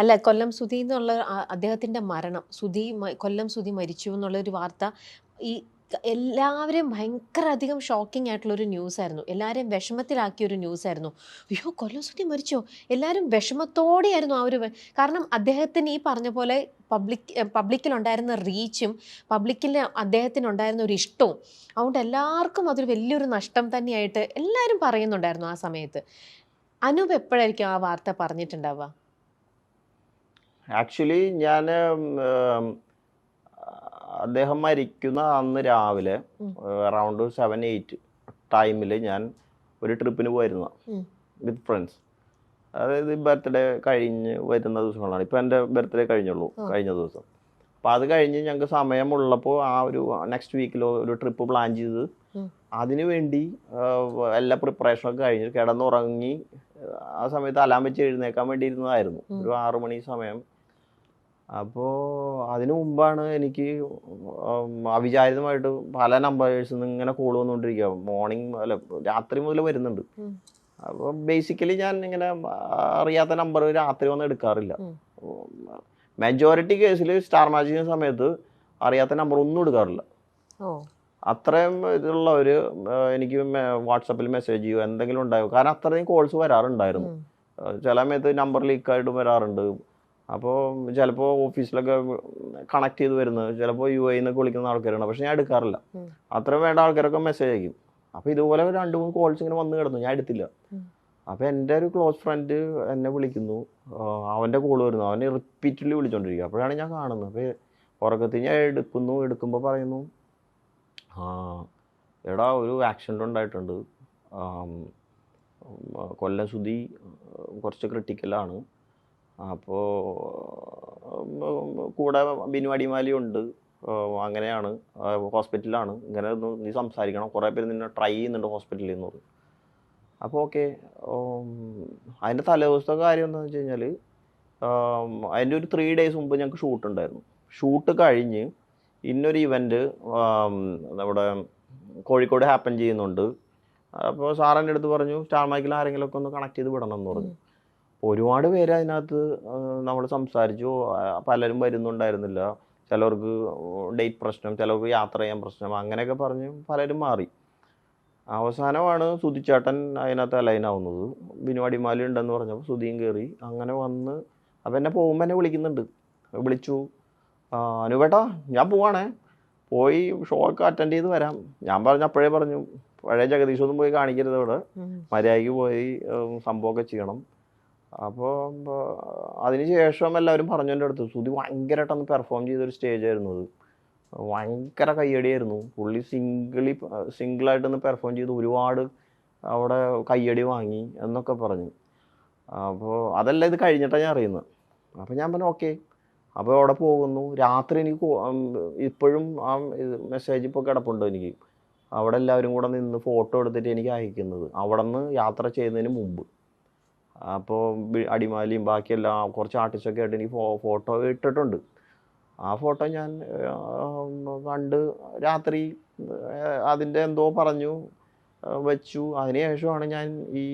അല്ല, കൊല്ലം സുധി എന്നുള്ള അദ്ദേഹത്തിന്റെ മരണം, കൊല്ലം സുധി മരിച്ചു എന്നുള്ളൊരു വാർത്ത ഈ എല്ലാവരെയും ഭയങ്കര അധികം ഷോക്കിംഗ് ആയിട്ടുള്ള ഒരു ന്യൂസ് ആയിരുന്നു. എല്ലാവരെയും വിഷമത്തിലാക്കിയ ഒരു ന്യൂസ് ആയിരുന്നു. അയ്യോ, കൊല്ലം സുധി മരിച്ചോ? എല്ലാവരും വിഷമത്തോടെയായിരുന്നു ആ ഒരു കാരണം അദ്ദേഹത്തിന് ഈ പറഞ്ഞ പോലെ പബ്ലിക്കിലുണ്ടായിരുന്ന റീച്ചും പബ്ലിക്കിൽ അദ്ദേഹത്തിനുണ്ടായിരുന്ന ഒരു ഇഷ്ടവും, അതുകൊണ്ട് എല്ലാവർക്കും അതൊരു വലിയൊരു നഷ്ടം തന്നെയായിട്ട് എല്ലാവരും പറയുന്നുണ്ടായിരുന്നു ആ സമയത്ത്. അനൂപ് എപ്പോഴായിരിക്കും ആ വാർത്ത പറഞ്ഞിട്ടുണ്ടാവുക? ആക്ച്വലി ഞാൻ അദ്ദേഹം മരിക്കുന്ന അന്ന് രാവിലെ അറൗണ്ട് 7-8 ടൈമിൽ ഞാൻ ഒരു ട്രിപ്പിന് പോയിരുന്നു വിത്ത് ഫ്രണ്ട്സ്. അതായത് ബർത്ത്ഡേ കഴിഞ്ഞ് വരുന്ന ദിവസങ്ങളാണ്. ഇപ്പം എൻ്റെ ബർത്ത്ഡേ കഴിഞ്ഞുള്ളൂ കഴിഞ്ഞ ദിവസം. അപ്പോൾ അത് കഴിഞ്ഞ് ഞങ്ങൾക്ക് സമയമുള്ളപ്പോൾ ആ ഒരു നെക്സ്റ്റ് വീക്കിൽ ഒരു ട്രിപ്പ് പ്ലാൻ ചെയ്ത് അതിനു വേണ്ടി എല്ലാ പ്രിപ്പറേഷനൊക്കെ കഴിഞ്ഞ് കിടന്നുറങ്ങി ആ സമയത്ത് അലാം വെച്ച് എഴുന്നേക്കാൻ വേണ്ടി ഇരുന്നതായിരുന്നു. ഒരു 6 മണി സമയം. അപ്പോൾ അതിനു മുമ്പാണ് എനിക്ക് അവിചാരിതമായിട്ട് പല നമ്പേഴ്സിൽ നിന്ന് ഇങ്ങനെ കോൾ വന്നുകൊണ്ടിരിക്കുക. മോർണിംഗ് അല്ല, രാത്രി മുതൽ വരുന്നുണ്ട്. അപ്പോൾ ബേസിക്കലി ഞാൻ ഇങ്ങനെ അറിയാത്ത നമ്പർ രാത്രി വന്ന് എടുക്കാറില്ല. മെജോറിറ്റി കേസിൽ സ്റ്റാർ മാജിക്കുന്ന സമയത്ത് അറിയാത്ത നമ്പർ ഒന്നും എടുക്കാറില്ല. അത്രയും ഇതുള്ളവർ എനിക്ക് വാട്സപ്പിൽ മെസ്സേജ് ചെയ്യുമോ എന്തെങ്കിലും ഉണ്ടായോ, കാരണം അത്രയും കോൾസ് വരാറുണ്ടായിരുന്നു. ചില സമയത്ത് നമ്പർ ലീക്കായിട്ട് വരാറുണ്ട്. അപ്പോൾ ചിലപ്പോൾ ഓഫീസിലൊക്കെ കണക്ട് ചെയ്ത് വരുന്നത്, ചിലപ്പോൾ യു എന്നൊക്കെ വിളിക്കുന്ന ആൾക്കാരുണ്ട്. പക്ഷെ ഞാൻ എടുക്കാറില്ല. അത്രയും വേണ്ട ആൾക്കാരൊക്കെ മെസ്സേജ് അയക്കും. അപ്പോൾ ഇതുപോലെ 2-3 കോൾസ് ഇങ്ങനെ വന്ന് കിടന്നു, ഞാൻ എടുത്തില്ല. അപ്പോൾ എൻ്റെ ഒരു ക്ലോസ് ഫ്രണ്ട് എന്നെ വിളിക്കുന്നു, അവൻ്റെ കോൾ വരുന്നു, അവനെ റിപ്പീറ്റ്ലി വിളിച്ചോണ്ടിരിക്കുക. അപ്പോഴാണ് ഞാൻ കാണുന്നത്. അപ്പോൾ ഉറക്കത്തിൽ ഞാൻ എടുക്കുമ്പോൾ പറയുന്നു, എടാ ഒരു ആക്സിഡൻ്റ് ഉണ്ടായിട്ടുണ്ട്, കൊല്ലം സുധി കുറച്ച് ക്രിട്ടിക്കലാണ്, അപ്പോൾ കൂടെ ബിനു അടിമാലിയുണ്ട്, അങ്ങനെയാണ്, ഹോസ്പിറ്റലിലാണ്, ഇങ്ങനെ ഒന്ന് നീ സംസാരിക്കണം, കുറേ പേര് നിന്നെ ട്രൈ ചെയ്യുന്നുണ്ട് ഹോസ്പിറ്റലിൽ എന്ന് പറഞ്ഞു. അപ്പോൾ ഓക്കെ. അതിൻ്റെ തലേദിവസത്തെ കാര്യം എന്താണെന്ന് വെച്ച് കഴിഞ്ഞാൽ അതിൻ്റെ ഒരു 3 days മുമ്പ് ഞങ്ങൾക്ക് ഷൂട്ട് ഉണ്ടായിരുന്നു. ഷൂട്ട് കഴിഞ്ഞ് ഇന്നൊരു ഇവൻറ്റ് നമ്മുടെ കോഴിക്കോട് ഹാപ്പൻ ചെയ്യുന്നുണ്ട്. അപ്പോൾ സാറിൻ്റെ അടുത്ത് പറഞ്ഞു സ്റ്റാർ മൈക്കിൽ ആരെങ്കിലുമൊക്കെ ഒന്ന് കണക്ട് ചെയ്ത് വിടണം എന്ന് പറഞ്ഞു. ഒരുപാട് പേര് അതിനകത്ത് നമ്മൾ സംസാരിച്ചു. പലരും വരുന്നുണ്ടായിരുന്നില്ല. ചിലർക്ക് ഡേറ്റ് പ്രശ്നം, ചിലർക്ക് യാത്ര ചെയ്യാൻ പ്രശ്നം, അങ്ങനെയൊക്കെ പറഞ്ഞ് പലരും മാറി. അവസാനമാണ് സുധിച്ചേട്ടൻ അതിനകത്ത് അലൈനാവുന്നത്. ബിനു അടിമാലി ഉണ്ടെന്ന് പറഞ്ഞപ്പോൾ സുധിയും കയറി. അങ്ങനെ വന്ന് അപ്പം എന്നെ പോകുമ്പോൾ എന്നെ വിളിച്ചു, അനുവേട്ടാ ഞാൻ പോവാണേ, പോയി ഷോ ഒക്കെ അറ്റൻഡ് ചെയ്ത് വരാം. ഞാൻ അപ്പോഴേ പറഞ്ഞു, പഴയ ജഗദീഷൊന്നും പോയി കാണിക്കരുത്, ഇവിടെ മര്യാദയ്ക്ക് പോയി സംഭവമൊക്കെ ചെയ്യണം. അപ്പോൾ അതിനുശേഷം എല്ലാവരും പറഞ്ഞു എൻ്റെ അടുത്ത്, സുധി ഭയങ്കരമായിട്ടൊന്ന് പെർഫോം ചെയ്തൊരു സ്റ്റേജായിരുന്നു അത്. ഭയങ്കര കയ്യടിയായിരുന്നു. പുള്ളി സിംഗിളായിട്ടൊന്ന് പെർഫോം ചെയ്ത് ഒരുപാട് അവിടെ കയ്യടി വാങ്ങി എന്നൊക്കെ പറഞ്ഞു. അപ്പോൾ അതെല്ലാം ഇത് കഴിഞ്ഞിട്ടാണ് ഞാൻ അറിയുന്നത്. അപ്പോൾ ഞാൻ പറഞ്ഞു ഓക്കെ. അപ്പോൾ അവിടെ പോകുന്നു. രാത്രി എനിക്ക് ഇപ്പോഴും ആ മെസ്സേജ് ഇപ്പോൾ കിടപ്പുണ്ട് എനിക്ക്. അവിടെ എല്ലാവരും കൂടെ നിന്ന് ഫോട്ടോ എടുത്തിട്ട് എനിക്ക് അയക്കുന്നത്, അവിടെ നിന്ന് യാത്ര ചെയ്യുന്നതിന് മുമ്പ്. അപ്പോൾ അടിമാലിയും ബാക്കിയെല്ലാം കുറച്ച് ആർട്ടിസ്റ്റൊക്കെ ആയിട്ട് എനിക്ക് ഫോട്ടോ ഇട്ടിട്ടുണ്ട്. ആ ഫോട്ടോ ഞാൻ കണ്ട് രാത്രി അതിൻ്റെ എന്തോ പറഞ്ഞു വെച്ചു. അതിനുശേഷമാണ് ഞാൻ ഈ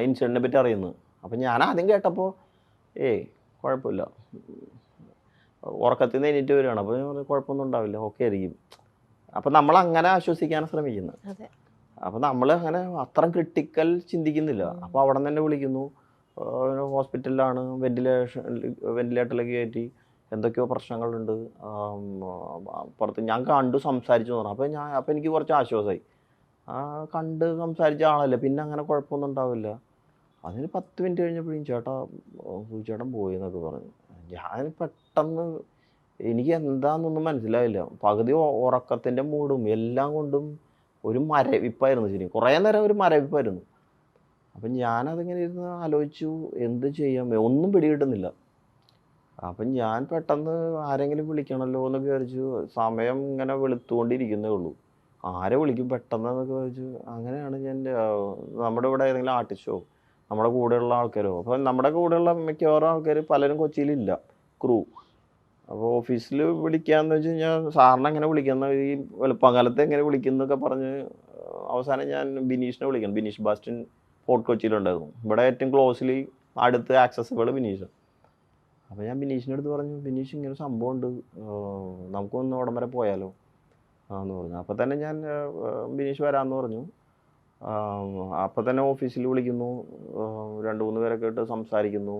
ഇൻസിഡൻറ്റിനെ പറ്റി അറിയുന്നത്. അപ്പം ഞാൻ ആദ്യം കേട്ടപ്പോൾ കുഴപ്പമില്ല, ഉറക്കത്തിൽ നിന്ന് എണീറ്റ് വരികയാണ്. അപ്പോൾ കുഴപ്പമൊന്നും ഉണ്ടാവില്ല, ഓക്കെ ആയിരിക്കും. അപ്പം നമ്മൾ അങ്ങനെ ആശ്വസിക്കാൻ ശ്രമിക്കുന്നത്. അപ്പം നമ്മൾ അങ്ങനെ അത്ര ക്രിട്ടിക്കൽ ചിന്തിക്കുന്നില്ല. അപ്പോൾ അവിടെ നിന്ന് തന്നെ വിളിക്കുന്നു, ഹോസ്പിറ്റലിലാണ്, വെന്റിലേറ്ററിലേക്ക് കയറ്റി, എന്തൊക്കെയോ പ്രശ്നങ്ങളുണ്ട്, പുറത്ത് ഞാൻ കണ്ടു സംസാരിച്ചു എന്ന് പറഞ്ഞു. അപ്പോൾ എനിക്ക് കുറച്ച് ആശ്വാസമായി. കണ്ട് സംസാരിച്ച ആളല്ലേ, പിന്നെ അങ്ങനെ കുഴപ്പമൊന്നും ഉണ്ടാവില്ല. അതിന് 10 മിനിറ്റ് കഴിഞ്ഞപ്പോഴും ചേട്ടൻ പോയി എന്നൊക്കെ പറഞ്ഞു. ഞാൻ പെട്ടെന്ന് എനിക്ക് എന്താണെന്നൊന്നും മനസ്സിലായില്ല. പകുതി ഉറക്കത്തിൻ്റെ മൂടും എല്ലാം കൊണ്ടും ഒരു മരവിപ്പായിരുന്നു. ശരി, കുറേ നേരം ഒരു മരവിപ്പായിരുന്നു. അപ്പം ഞാനതിങ്ങനെ ഇരുന്ന് ആലോചിച്ചു, എന്ത് ചെയ്യാം, ഒന്നും പിടികിട്ടുന്നില്ല. അപ്പം ഞാൻ പെട്ടെന്ന് ആരെങ്കിലും വിളിക്കണമല്ലോ എന്നൊക്കെ വിചാരിച്ചു. സമയം ഇങ്ങനെ വെളുത്തുകൊണ്ടിരിക്കുന്നേ ഉള്ളൂ, ആരെ വിളിക്കും പെട്ടെന്ന് എന്നൊക്കെ വിചാരിച്ചു. അങ്ങനെയാണ് ഞാൻ നമ്മുടെ ഇവിടെ ഏതെങ്കിലും ആർട്ടിസ്റ്റോ നമ്മുടെ കൂടെയുള്ള ആൾക്കാരോ, അപ്പോൾ നമ്മുടെ കൂടെയുള്ള മിക്കവാറും ആൾക്കാർ പലരും കൊച്ചിയിലില്ല, ക്രൂ. അപ്പോൾ ഓഫീസിൽ വിളിക്കാമെന്ന് വെച്ച് കഴിഞ്ഞാൽ സാറിനെ എങ്ങനെ വിളിക്കുന്ന, ഈ വെളുപ്പകാലത്ത് എങ്ങനെ വിളിക്കുന്നൊക്കെ പറഞ്ഞ് അവസാനം ഞാൻ ബിനീഷിനെ വിളിക്കണം. ബിനീഷ് ബാസ്റ്റിൻ ഫോർട്ട് കൊച്ചിയിലുണ്ടായിരുന്നു. ഇവിടെ ഏറ്റവും ക്ലോസ്ലി അടുത്ത് ആക്സസിബിൾ ബിനീഷ്. അപ്പോൾ ഞാൻ ബിനീഷിൻ്റെ അടുത്ത് പറഞ്ഞു, ബിനീഷ് ഇങ്ങനെ സംഭവം ഉണ്ട്, നമുക്കൊന്ന് അവിടം വരെ പോയാലോ എന്ന് പറഞ്ഞു. അപ്പോൾ തന്നെ ഞാൻ ബിനീഷ് വരാമെന്ന് പറഞ്ഞു. അപ്പോൾ തന്നെ ഓഫീസിൽ വിളിക്കുന്നു, 2-3 പേരൊക്കെ ഇട്ട് സംസാരിക്കുന്നു.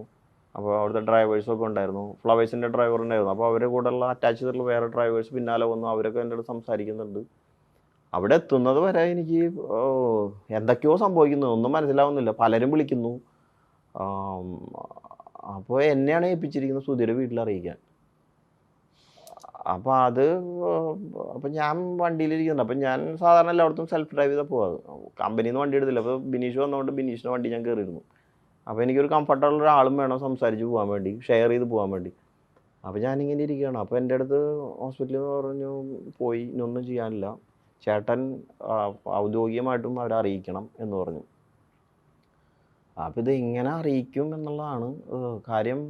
അപ്പോൾ അവിടുത്തെ ഡ്രൈവേഴ്സൊക്കെ ഉണ്ടായിരുന്നു, ഫ്ലവേഴ്സിൻ്റെ ഡ്രൈവർ ഉണ്ടായിരുന്നു. അപ്പോൾ അവരുടെ കൂടെയുള്ള അറ്റാച്ച് ചെയ്തിട്ടുള്ള വേറെ ഡ്രൈവേഴ്സ് പിന്നാലെ വന്നു, അവരൊക്കെ എൻ്റെ അടുത്ത് സംസാരിക്കുന്നുണ്ട്. അവിടെ എത്തുന്നത് വരെ എനിക്ക് എന്തൊക്കെയോ സംഭവിക്കുന്നു, ഒന്നും മനസ്സിലാവുന്നില്ല. പലരും വിളിക്കുന്നു. അപ്പോൾ എന്നെയാണ് ഏൽപ്പിച്ചിരിക്കുന്നത് സുധിയുടെ വീട്ടിൽ അറിയിക്കാൻ. അപ്പോൾ അപ്പോൾ ഞാൻ വണ്ടിയിലിരിക്കുന്നുണ്ട്. അപ്പം ഞാൻ സാധാരണ എല്ലായിടത്തും സെൽഫ് ഡ്രൈവ് ചെയ്താൽ പോകാറ്, കമ്പനിയിൽ നിന്ന് വണ്ടി എടുത്തില്ല. അപ്പോൾ ബിനീഷ് വന്നതുകൊണ്ട് ബിനീഷിൻ്റെ വണ്ടി ഞാൻ കയറിയിരുന്നു. അപ്പോൾ എനിക്കൊരു കംഫർട്ടബിൾ ഒരാളും വേണം സംസാരിച്ച് പോകാൻ വേണ്ടി, ഷെയർ ചെയ്ത് പോകാൻ വേണ്ടി. അപ്പോൾ ഞാനിങ്ങനെ ഇരിക്കുകയാണ്. അപ്പോൾ എൻ്റെ അടുത്ത് ഹോസ്പിറ്റലിൽ പറഞ്ഞു, പോയി ഇനൊന്നും ചെയ്യാനില്ല, ചേട്ടൻ ഔദ്യോഗികമായിട്ടും അവരെ അറിയിക്കണം എന്ന് പറഞ്ഞു. അപ്പോൾ ഇത് എങ്ങനെ അറിയിക്കും എന്നുള്ളതാണ് കാര്യം.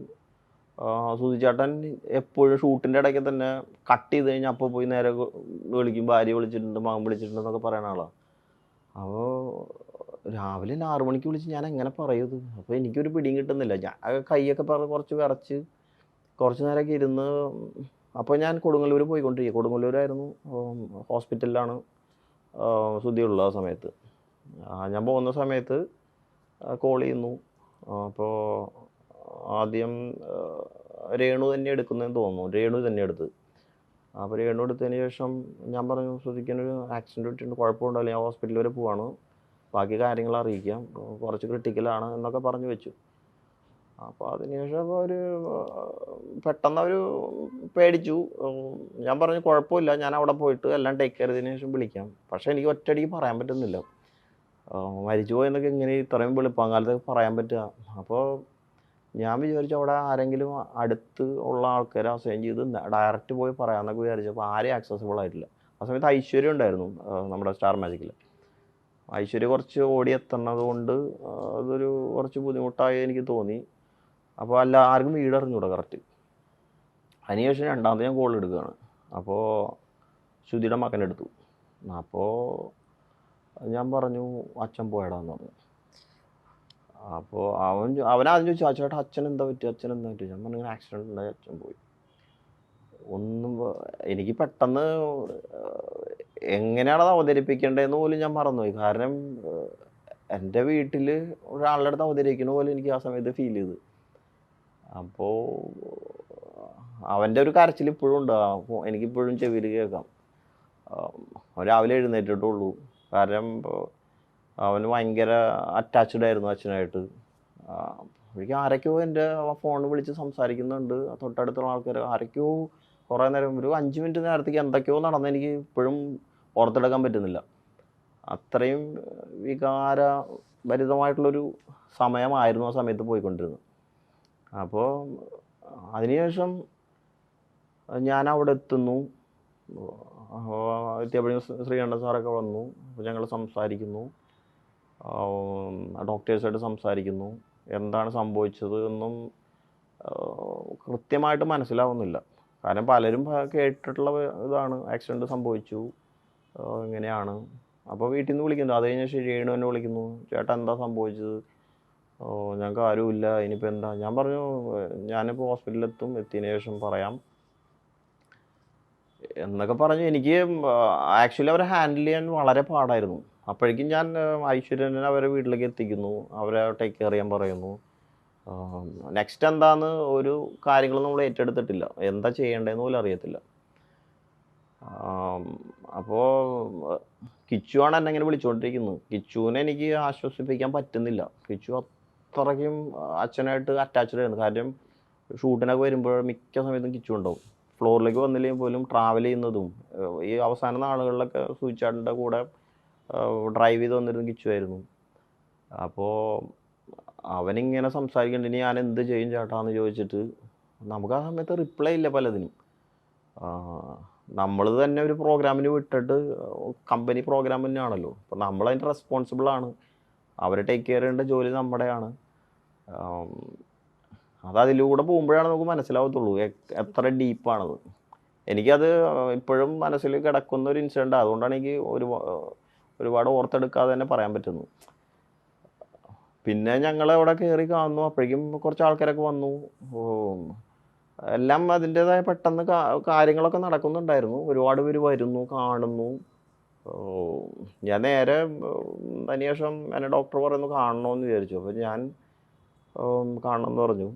സുധി ചേട്ടൻ എപ്പോഴും ഷൂട്ടിൻ്റെ ഇടയ്ക്ക് തന്നെ കട്ട് ചെയ്ത് കഴിഞ്ഞാൽ അപ്പോൾ പോയി നേരെ വിളിക്കും, ഭാര്യ വിളിച്ചിട്ടുണ്ട്, മകൻ വിളിച്ചിട്ടുണ്ട് എന്നൊക്കെ പറയുന്ന ആളാണ്. അപ്പോൾ രാവിലെ 6 മണിക്ക് വിളിച്ച് ഞാൻ എങ്ങനെ പറയത്? അപ്പോൾ എനിക്കൊരു പിടിയും കിട്ടുന്നില്ല. ഞാൻ കൈയൊക്കെ കുറച്ച് വിറച്ച് കുറച്ച് നേരമൊക്കെ ഇരുന്ന്. അപ്പോൾ ഞാൻ കൊടുങ്ങല്ലൂർ പോയിക്കൊണ്ടിരിക്കുക. കൊടുങ്ങല്ലൂരായിരുന്നു, ഹോസ്പിറ്റലിലാണ് സുധിയുള്ള ആ സമയത്ത്. ഞാൻ പോകുന്ന സമയത്ത് കോൾ ചെയ്യുന്നു. അപ്പോൾ ആദ്യം രേണു തന്നെ എടുക്കുന്നതെന്ന് തോന്നുന്നു, രേണു തന്നെ എടുത്ത്. അപ്പോൾ രേണു എടുത്തതിന് ശേഷം ഞാൻ പറഞ്ഞു, സുധിക്കാനൊരു ആക്സിഡൻറ്റ് പറ്റിയിട്ടുണ്ട്, കുഴപ്പമുണ്ടല്ലോ, ഞാൻ ഹോസ്പിറ്റലിൽ വരെ പോവാണ്, ബാക്കി കാര്യങ്ങൾ അറിയിക്കാം, കുറച്ച് ക്രിട്ടിക്കലാണ് എന്നൊക്കെ പറഞ്ഞു വെച്ചു. അപ്പോൾ അതിനുശേഷം പെട്ടെന്ന് അവർ പേടിച്ചു. ഞാൻ പറഞ്ഞു കുഴപ്പമില്ല, ഞാൻ അവിടെ പോയിട്ട് എല്ലാം ടേക്ക് കെയർ ചെയ്തതിന് ശേഷം വിളിക്കാം. പക്ഷേ എനിക്ക് ഒറ്റയടിക്ക് പറയാൻ പറ്റുന്നില്ല, മരിച്ചു പോയെന്നൊക്കെ ഇങ്ങനെ ഇത്രയും വെളുപ്പാങ്കാലത്തൊക്കെ പറയാൻ പറ്റുക. അപ്പോൾ ഞാൻ വിചാരിച്ചു അവിടെ ആരെങ്കിലും അടുത്ത് ഉള്ള ആൾക്കാരെ അസൈൻ ചെയ്ത് ഡയറക്റ്റ് പോയി പറയാമെന്നൊക്കെ വിചാരിച്ചപ്പോൾ ആരെയും ആക്സസിബിൾ ആയിട്ടില്ല. ആ സമയത്ത് ഐശ്വര്യ ഉണ്ടായിരുന്നു, നമ്മുടെ സ്റ്റാർ മാജിക്കിൽ. ഐശ്വര്യ കുറച്ച് ഓടി എത്തുന്നത് കൊണ്ട് അതൊരു കുറച്ച് ബുദ്ധിമുട്ടായി എനിക്ക് തോന്നി. അപ്പോൾ ആർക്കും വീട് അറിഞ്ഞൂടാ കറക്റ്റ്. അതിനുശേഷം രണ്ടാമത് ഞാൻ കോൾ എടുക്കുകയാണ്. അപ്പോൾ ശ്രുതിയുടെ മകനെടുത്തു. അപ്പോൾ ഞാൻ പറഞ്ഞു, അച്ഛൻ പോയടാന്ന് പറഞ്ഞു. അപ്പോൾ അവനാദ്യം ചോദിച്ചു, ചേട്ടാ അച്ഛൻ എന്താ പറ്റുക? ഞാൻ പറഞ്ഞു, ഇങ്ങനെ ആക്സിഡൻറ്റ് ഉണ്ടായി, അച്ഛൻ പോയി. എനിക്ക് പെട്ടെന്ന് എങ്ങനെയാണത് അവതരിപ്പിക്കേണ്ടതെന്ന് പോലും ഞാൻ മറന്നുപോയി. കാരണം എൻ്റെ വീട്ടിൽ ഒരാളുടെ അടുത്ത് അവതരിക്കുന്ന പോലെ എനിക്ക് ആ സമയത്ത് ഫീൽ ചെയ്തു. അപ്പോൾ അവൻ്റെ ഒരു കരച്ചിൽ ഇപ്പോഴും ഉണ്ട്, എനിക്കിപ്പോഴും ചെവിയിൽ കേൾക്കാം. അവൻ രാവിലെ എഴുന്നേറ്റിട്ടുള്ളൂ. കാരണം അവന് ഭയങ്കര അറ്റാച്ച്ഡ് ആയിരുന്നു അച്ഛനായിട്ട്. എനിക്ക് ആരൊക്കെയോ എൻ്റെ ഫോൺ വിളിച്ച് സംസാരിക്കുന്നുണ്ട്, തൊട്ടടുത്തുള്ള ആൾക്കാർ ആരൊക്കെയോ കുറേ നേരം, ഒരു 5 മിനിറ്റ് നേരത്തേക്ക് എന്തൊക്കെയോ നടന്ന് എനിക്ക് ഇപ്പോഴും ഓർത്തെടുക്കാൻ പറ്റുന്നില്ല. അത്രയും വികാരഭരിതമായിട്ടുള്ളൊരു സമയമായിരുന്നു ആ സമയത്ത് പോയിക്കൊണ്ടിരുന്നത്. അപ്പോൾ അതിനുശേഷം ഞാൻ അവിടെ എത്തുന്നു. എത്തിയപ്പോഴും ശ്രീകണ്ഠൻ സാറൊക്കെ വന്നു. അപ്പോൾ ഞങ്ങൾ സംസാരിക്കുന്നു, ഡോക്ടേഴ്സായിട്ട് സംസാരിക്കുന്നു. എന്താണ് സംഭവിച്ചത് എന്നും കൃത്യമായിട്ട് മനസ്സിലാവുന്നില്ല. കാരണം പലരും കേട്ടിട്ടുള്ള ഇതാണ്, ആക്സിഡൻറ്റ് സംഭവിച്ചു ഇങ്ങനെയാണ്. അപ്പോൾ വീട്ടിൽ നിന്ന് വിളിക്കുന്നു. അത് കഴിഞ്ഞ് രേണു എന്നെ വിളിക്കുന്നു, ചേട്ടാ എന്താ സംഭവിച്ചത്? ഞങ്ങൾക്ക് ആരുമില്ല, ഇനിയിപ്പോൾ എന്താ? ഞാൻ പറഞ്ഞു, ഞാനിപ്പോൾ ഹോസ്പിറ്റലിലെത്തും, എത്തിയതിന് ശേഷം പറയാം എന്നൊക്കെ പറഞ്ഞു. എനിക്ക് ആക്ച്വലി അവരെ ഹാൻഡിൽ ചെയ്യാൻ വളരെ പാടായിരുന്നു. അപ്പോഴേക്കും ഞാൻ ഐശ്വര്യനെ അവരെ വീട്ടിലേക്ക് എത്തിക്കുന്നു, അവരെ ടേക്ക് കെയർ ചെയ്യാൻ പറയുന്നു. നെക്സ്റ്റ് എന്താന്ന് ഒരു കാര്യങ്ങളും നമ്മൾ ഏറ്റെടുത്തിട്ടില്ല, എന്താ ചെയ്യേണ്ടതെന്ന് പോലും അറിയത്തില്ല. അപ്പോൾ കിച്ചുവാണ് എന്നെ ഇങ്ങനെ വിളിച്ചുകൊണ്ടിരിക്കുന്നത്. കിച്ചുവിനെ എനിക്ക് ആശ്വസിപ്പിക്കാൻ പറ്റുന്നില്ല. കിച്ചു അത്രയ്ക്കും അച്ഛനായിട്ട് അറ്റാച്ച്ഡ് ആയിരുന്നു. കാര്യം ഷൂട്ടിനൊക്കെ വരുമ്പോൾ മിക്ക സമയത്തും കിച്ചു ഉണ്ടാവും. ഫ്ലോറിലേക്ക് വന്നില്ലെങ്കിൽ പോലും ട്രാവൽ ചെയ്യുന്നതും ഈ അവസാന നാളുകളിലൊക്കെ സൂചിച്ചാടിൻ്റെ കൂടെ ഡ്രൈവ് ചെയ്ത് വന്നിരുന്നു കിച്ചുവായിരുന്നു. അപ്പോൾ അവനിങ്ങനെ സംസാരിക്കേണ്ട, ഇനി ഞാൻ എന്ത് ചെയ്യും ചേട്ടാന്ന് ചോദിച്ചിട്ട് നമുക്ക് ആ സമയത്ത് റിപ്ലൈ ഇല്ല പലതിനും. നമ്മൾ തന്നെ ഒരു പ്രോഗ്രാമിന് വിട്ടിട്ട്, കമ്പനി പ്രോഗ്രാം തന്നെയാണല്ലോ, അപ്പോൾ നമ്മളതിൻ്റെ റെസ്പോൺസിബിളാണ്. അവരെ ടേക്ക് കെയർ ചെയ്യേണ്ട ജോലി നമ്മുടെയാണ്. അതിലൂടെ പോകുമ്പോഴാണ് നമുക്ക് മനസ്സിലാവത്തുള്ളൂ എത്ര ഡീപ്പാണത്. എനിക്കത് ഇപ്പോഴും മനസ്സിൽ കിടക്കുന്ന ഒരു ഇൻസിഡൻ്റ്. അതുകൊണ്ടാണ് എനിക്ക് ഒരുപാട് ഓർത്തെടുക്കാതെ തന്നെ പറയാൻ പറ്റുന്നത്. പിന്നെ ഞങ്ങൾ അവിടെ കയറി കാണുന്നു, അപ്പോഴേക്കും കുറച്ച് ആൾക്കാരൊക്കെ വന്നു. ഓ, എല്ലാം അതിൻ്റെതായ പെട്ടെന്ന് കാര്യങ്ങളൊക്കെ നടക്കുന്നുണ്ടായിരുന്നു. ഒരുപാട് പേര് വരുന്നു, കാണുന്നു. ഓ, ഞാൻ നേരെ അതിനുശേഷം എന്നെ ഡോക്ടർ പറയുന്നു കാണണമെന്ന് വിചാരിച്ചു. അപ്പോൾ ഞാൻ കാണണമെന്ന് പറഞ്ഞു.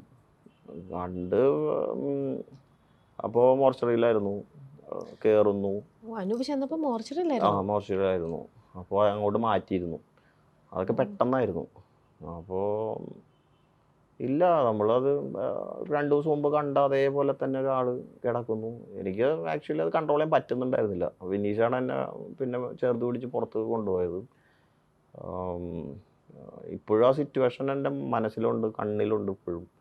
കണ്ട് അപ്പോൾ മോർച്ചറിയിലായിരുന്നു. കയറുന്നു. അനൂപ് ചെന്നപ്പോൾ ആ, മോർച്ചറിയിലായിരുന്നു. മോർച്ചറിയിലായിരുന്നു. അപ്പോൾ അങ്ങോട്ട് മാറ്റിയിരുന്നു. അതൊക്കെ പെട്ടെന്നായിരുന്നു. അപ്പോൾ ഇല്ല, നമ്മളത് 2 ദിവസം മുമ്പ് കണ്ട അതേപോലെ തന്നെ ഒരാൾ കിടക്കുന്നു. എനിക്ക് ആക്ച്വലി അത് കൺട്രോൾ ചെയ്യാൻ പറ്റുന്നുണ്ടായിരുന്നില്ല. വിനീഷാണ് എന്നെ പിന്നെ ചേർത്ത് പിടിച്ച് പുറത്ത് കൊണ്ടുപോയത്. ഇപ്പോഴും ആ സിറ്റുവേഷൻ എൻ്റെ മനസ്സിലുണ്ട്, കണ്ണിലുണ്ട് ഇപ്പോഴും.